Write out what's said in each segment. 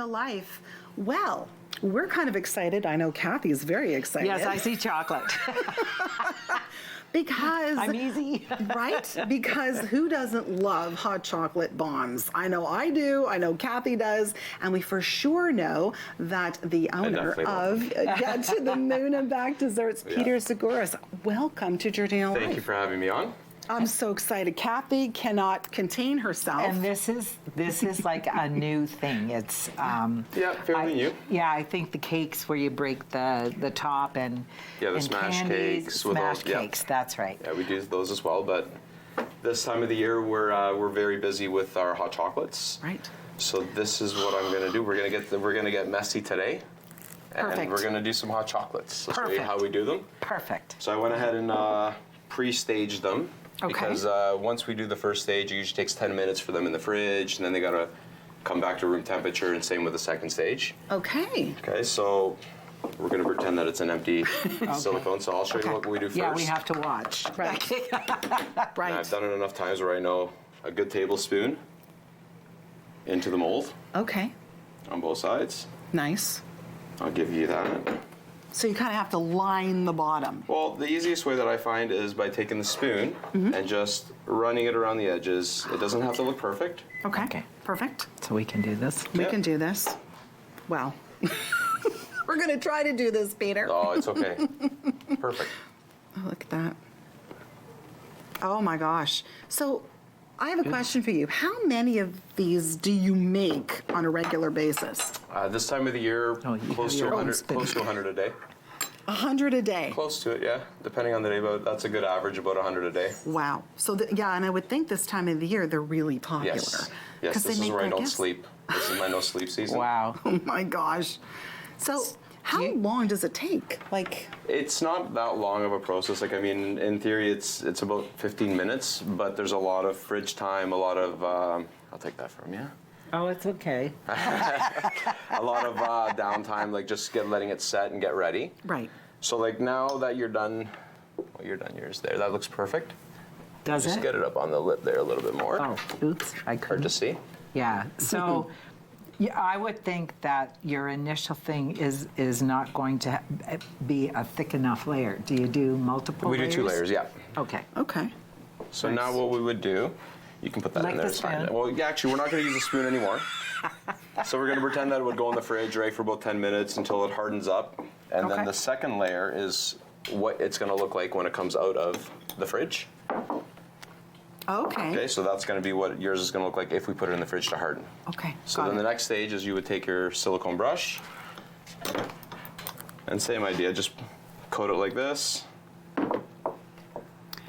Georgina life. Well, we're kind of excited. I know Kathy's very excited. Yes, I see chocolate. Because I'm easy. Right? Because who doesn't love hot chocolate bombs? I know I do. I know Kathy does. And we for sure know that the owner of Get to the Moon and Back Desserts, Peter Sgouros. Welcome to Georgina Life. Thank you for having me on. I'm so excited. Kathy cannot contain herself. And this is like a new thing. It's fairly new. Yeah, I think the cakes where you break the top and the and smash candies, cakes. Smash cakes. That's right. Yeah, we do those as well. But this time of the year, we're very busy with our hot chocolates. Right. So this is what I'm going to do. We're going to get messy today. Perfect. And we're going to do some hot chocolates. I'll show you Perfect. how we do them. Perfect. So I went ahead and pre-staged them. Okay. Because once we do the first stage, it usually takes 10 minutes for them in the fridge, and then they got to come back to room temperature, and same with the second stage. Okay. Okay, so we're going to pretend that it's an empty silicone, so I'll show you what we do first. Yeah, we have to watch. Right. And Right. I've done it enough times where I know a good tablespoon into the mold Okay. on both sides. Nice. I'll give you that. So you kind of have to line the bottom. Well, the easiest way that I find is by taking the spoon and just running it around the edges. It doesn't have to look perfect. Okay. Perfect. So we can do this. We can do this. Well, we're going to try to do this, Peter. Oh, it's okay. Perfect. Oh, look at that. Oh my gosh. So I have a question for you. How many of these do you make on a regular basis? This time of the year, you close have to your own 100, spoon. close to 100 a day. 100 a day. Close to it, yeah. Depending on the day, but that's a good average, about 100 a day. Wow. So yeah, and I would think this time of the year they're really popular. Yes. 'Cause Yes, they this is make where I great don't gifts. sleep. This is my no sleep season. Wow. Oh my gosh. So how long does it take? Like, It's not that long of a process. Like, I mean, in theory, it's about 15 minutes, but there's a lot of fridge time, a lot of, I'll take that from you. Oh, it's okay. A lot of downtime, like just letting it set and get ready. right. So like now that you're done, well, you're done yours there. That looks perfect. Does Just it? get it up on the lip there a little bit more. Oh, oops. I Hard couldn't. to see. Yeah. So, yeah, I would think that your initial thing is not going to be a thick enough layer. Do you do multiple We layers? do 2 layers, yeah. Okay. Okay. So now what we would do, you can put that Like in there. the It's fine. spoon. Well, yeah, actually, we're not going to use a spoon anymore. So we're going to pretend that it would go in the fridge, right, for about 10 minutes until it hardens up. And Okay. then the second layer is what it's going to look like when it comes out of the fridge. Okay. Okay, so that's going to be what yours is going to look like if we put it in the fridge to harden. Okay. So got then it. the next stage is you would take your silicone brush, and same idea, just coat it like this,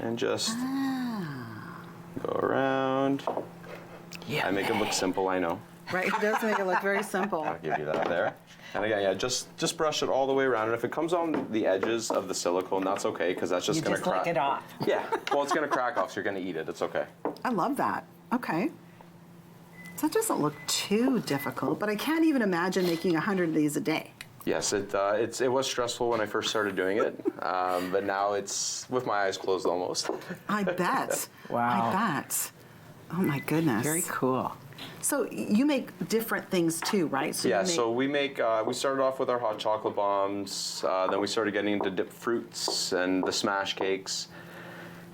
and just go around. Yeah. I make it look simple, I know. Right. It does make it look very simple. I'll give you that there. And again, yeah, just brush it all the way around. And if it comes on the edges of the silicone, that's okay, because that's just You going to just crack. lick it off. Yeah, well, it's going to crack off, so you're going to eat it. It's okay. I love that. Okay. So that doesn't look too difficult, but I can't even imagine making 100 of these a day. Yes, it was stressful when I first started doing it, but now it's with my eyes closed almost. I bet. Wow. I bet. Oh my goodness. Very cool. So you make different things too, right? So Yeah, you make, so we make, we started off with our hot chocolate bombs, then we started getting into dipped fruits and the smash cakes.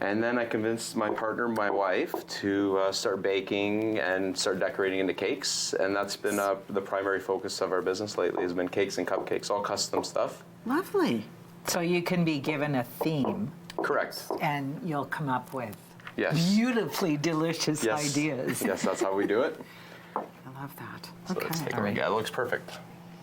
And then I convinced my partner, my wife, to start baking and start decorating into cakes. And that's been the primary focus of our business lately, has been cakes and cupcakes, all custom stuff. Lovely. So you can be given a theme Correct. and you'll come up with Yes. beautifully delicious Yes. ideas. Yes, that's how we do it. I love that. So let's take Okay. a look. Yeah, it looks perfect.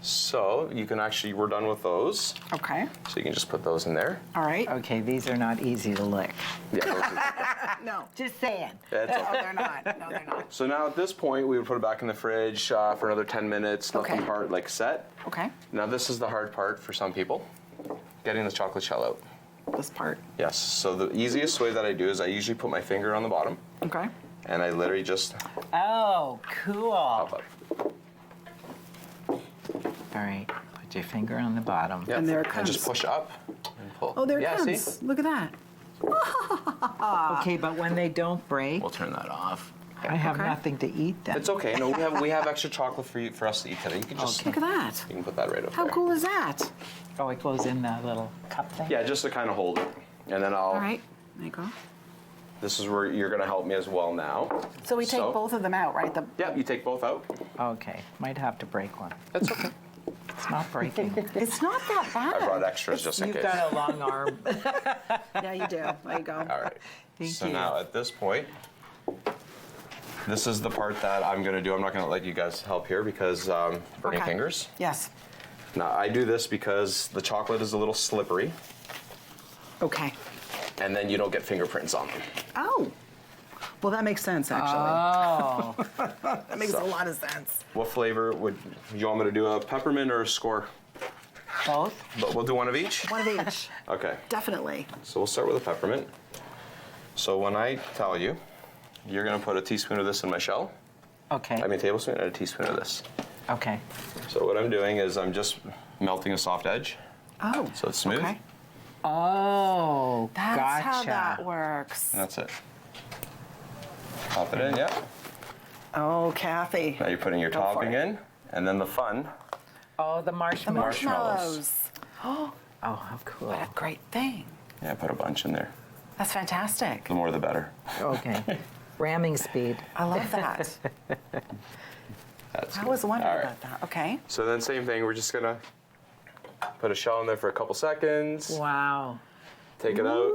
So you can actually, we're done with those. Okay. So you can just put those in there. All right. Okay, these are not easy to lick. Yeah, No. Just saying. that's No, okay. they're not. No, they're not. So now at this point, we would put it back in the fridge for another 10 minutes, let Okay. them part like set. Okay. Now this is the hard part for some people, getting the chocolate shell out. This part. Yes, so the easiest way that I do is I usually put my finger on the bottom Okay. and I literally just Oh, cool. pop All up. right, put your finger on the bottom. Yep. And there it And just comes. push up and pull. Oh, there it yeah, comes. See? Look at that. Okay, but when they don't break, We'll turn that off. I have Okay. nothing to eat then. It's okay. No, we have extra chocolate for us to eat today. You can just Look at that. you can put that right up How there. cool is that? Oh, it goes in that little cup thing? Yeah, just to kind of hold it, and then All right, there you go. This is where you're going to help me as well now. So we take both of them out, right? Yeah, you take both out. Okay, might have to break one. That's okay. It's not breaking. It's not that bad. I brought extras just in You've case. got a long arm. Yeah, you do. There you go. All right. Thank so you. now at this point, this is the part that I'm going to do. I'm not going to let you guys help here because burning Okay. fingers. Yes. Now I do this because the chocolate is a little slippery, Okay. and then you don't get fingerprints on them. Oh. Well, that makes sense, actually. Oh, That makes a lot of sense. What flavor would you want me to do? A peppermint or a score? both? But we'll do one of each. One of each. Okay. Definitely. So we'll start with a peppermint. So when I tell you, you're going to put a teaspoon of this in my shell. Okay, I mean tablespoon and a teaspoon of this. okay. So what I'm doing is I'm just melting a soft edge. Oh. So it's smooth. Okay. Oh, That's gotcha. how that works. And that's it. Pop it in, yeah. Oh, Kathy. Now you're putting your Go for topping it. in, and then the fun. Oh, the The marshmallow. marshmallows. Oh, how cool. What a great thing. Yeah, put a bunch in there. That's fantastic. The more the better. Okay. Ramming speed. I love that. That's I good. was wondering All right. about that. Okay. So then same thing, we're just gonna put a shell in there for a couple seconds, Wow. take it out,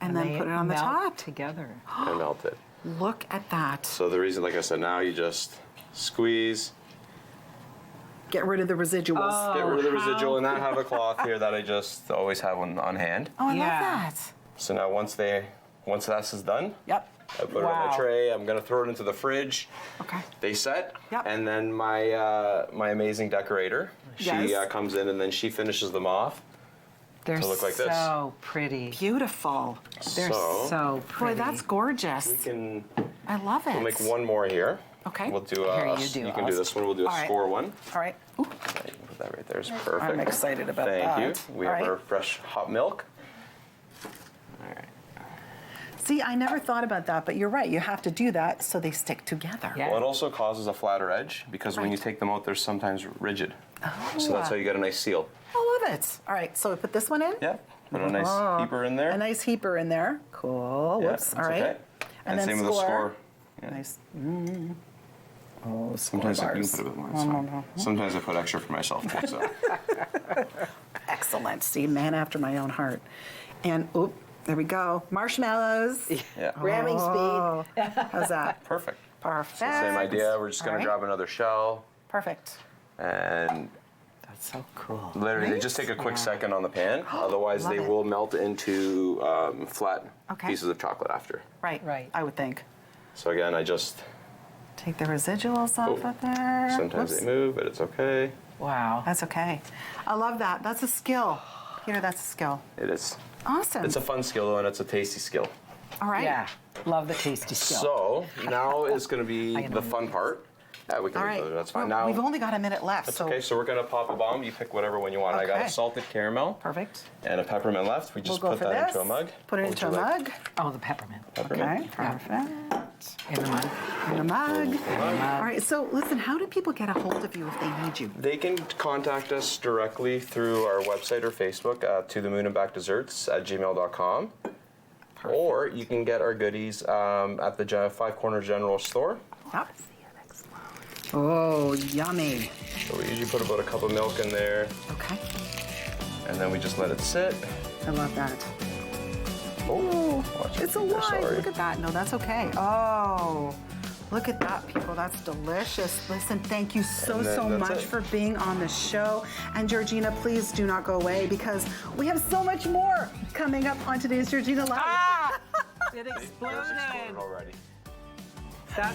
And then they put it on the melt top. together. and melt it. Look at that. So the reason, like I said, now you just squeeze, Get rid of the residuals. Oh. get rid of the how residual, and then I have a cloth here that I just always have on hand. Oh, I Yeah. love that. So now once that's is done, Yep. I put it on my Wow. tray. I'm gonna throw it into the fridge. Okay. They set, Yep. and then my amazing decorator, she Yes. comes in and then she finishes them off. They're To look like this. so pretty. Beautiful. They're so Boy, pretty. that's gorgeous. We can I love it. we'll make one more here. Okay. We'll do Here, a. you do can do us. this one. We'll do a All right. score one. All right. Ooh, Yeah, you can put that right there. It's perfect. I'm excited about Thank that. you. We All have right. our fresh hot milk. All right. See, I never thought about that, but you're right. You have to do that so they stick together. Yeah. Well, it also causes a flatter edge because when you Right. take them out, they're sometimes rigid. So Oh. that's how you get a nice seal. I love it. All right, so we put this one in. Yeah. Put a nice heaper in there. A nice heaper in there. Cool. Yeah, Whoops. that's All right. okay. And then same with the score. Yeah. Nice. Oh, Sometimes I can bars. put a bit more. It's fine. Sometimes I put extra for myself too. So. Excellent. See, man after my own heart. And oop, there we go. Marshmallows. Yeah. Ramming Oh, speed. how's that? Perfect. Perfect. Same idea. We're just All gonna right. grab another shell Perfect. and That's so cool. literally they Right? just take a quick Yeah. second on the pan. Otherwise, Love they it. will melt into flat Okay. pieces of chocolate after. Right. Right. I would think. So again, I just Take the residuals off Oh, of there. sometimes Whoops. they move, but it's okay. Wow. That's okay. I love that. That's a skill. Peter, that's a skill. It is. Awesome. It's a fun skill and it's a tasty skill. All right. Yeah. Love the tasty skill. So now is going to be I can the only- fun part. Yeah, we can All leave right. it. That's fine. Well, Now we've only got a minute left. that's so okay. So we're going to pop a bomb. You pick whatever one you want. I got Okay. a salted caramel Perfect. and a peppermint left. We We'll just go put for that this. into a mug. Put it What into a would you like? mug. Oh, the peppermint. Okay. Peppermint? Perfect. In the mug. In a mug. Mug. All right. So listen, how do people get a hold of you if they need you? They can contact us directly through our website or Facebook to the moon and back desserts at gmail.com. Or you can get our goodies at the Five Corners General Store. Yep. Oh, yummy. So we usually put about a cup of milk in there, Okay. and then we just let it sit. I love that. Oh, It's alive. Look at that. No, that's okay. Oh, look at that, people. That's delicious. Listen, thank you so And then that's much it. for being on the show. And Georgina, please do not go away because we have so much more coming up on today's Georgina Live. Ah! It Exploded exploded. already. That,